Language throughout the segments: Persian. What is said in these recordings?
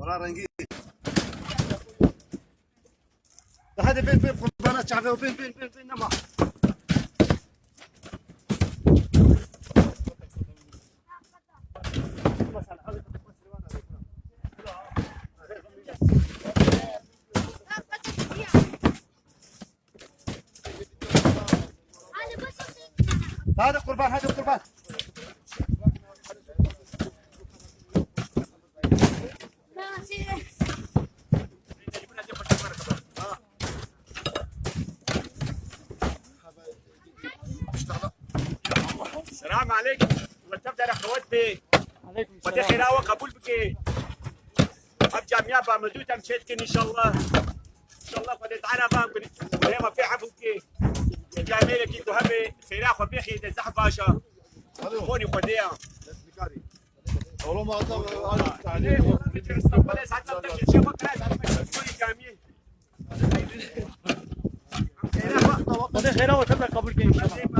ولا رنگی هذا بين قربانات شعبيه وبين نما هذا قربان السلام عليكم وتبدا الاخوات بي عليكم ودي السلام. خيراوه قبول بك ابجع ميا بامدوت امشيتكن ان شاء الله قد تعالى بام وهي ما في حفلك جاميلك انتو هبي خيرا خبيخي دزح باشا خوني خديها والله ما أعطى عليه والله ساعات تبدا شيء وقت جامي ودي خيرا وتبدا قبول ان شاء الله.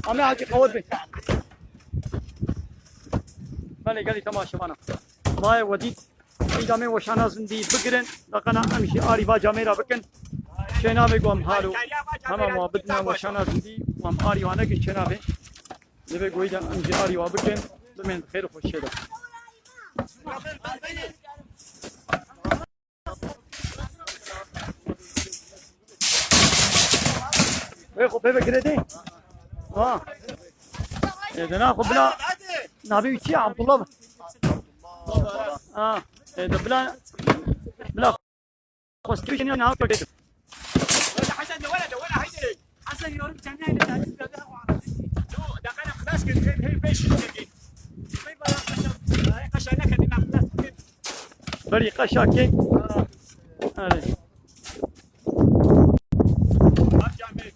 عمي حاجي قوت بي بله قال لي تماشى معنا والله وديت في جامع وشانا زندي بقرن لقنا امشي اري با جامع بكن شينا بيقوم حالو هما ما بدنا وشانا زندي وام اري وانا كي شينا بي نبي قويدا امشي اري وابكن بمن خير خوش شيدا ويخو بيبي كريدي اذا ناخذ بلا نبي شيء عبد الله اذا بلا خستيشن انا هاكل كده ولا حسن ولا هيدي حسن يوريك جناين ده كان خلاص كده هي بيش كده قشانك دينا بري قشاكي هذه ارجع بيت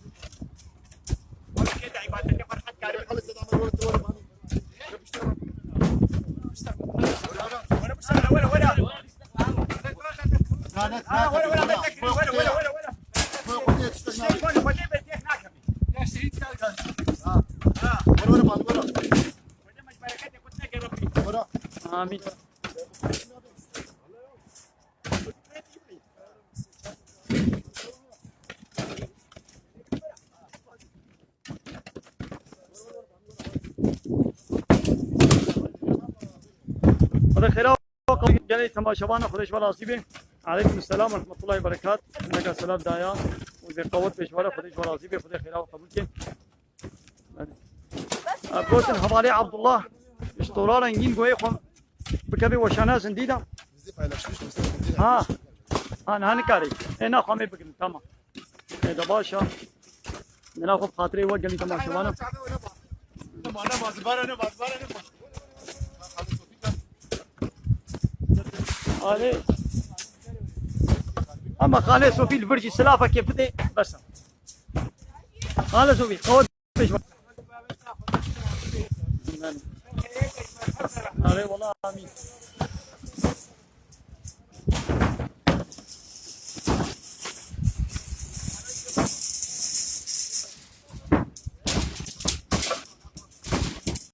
ولا كده عبادتك فرحت كاري امين هذا خير جلي تماشاوانا خدش ولا عصيبه عليكم السلام ورحمه الله وبركاته نجا سلام دايا وذي قوت بشواره خدش ولا عصيبه خدي خير وقبول كن بروتن حوالی عبدالله اشتورا رنگین گوی خو بکبی وشانه زندیدم ها نه نکاری اینا خواهی بگم تمام ایده باشا ننا خوب خاطره و گلی تماشاوانا آره اما خاله صوفي الفرجي سلافه كيف بدي بس خاله صوفي قوت بشواره अरे बोला आमीन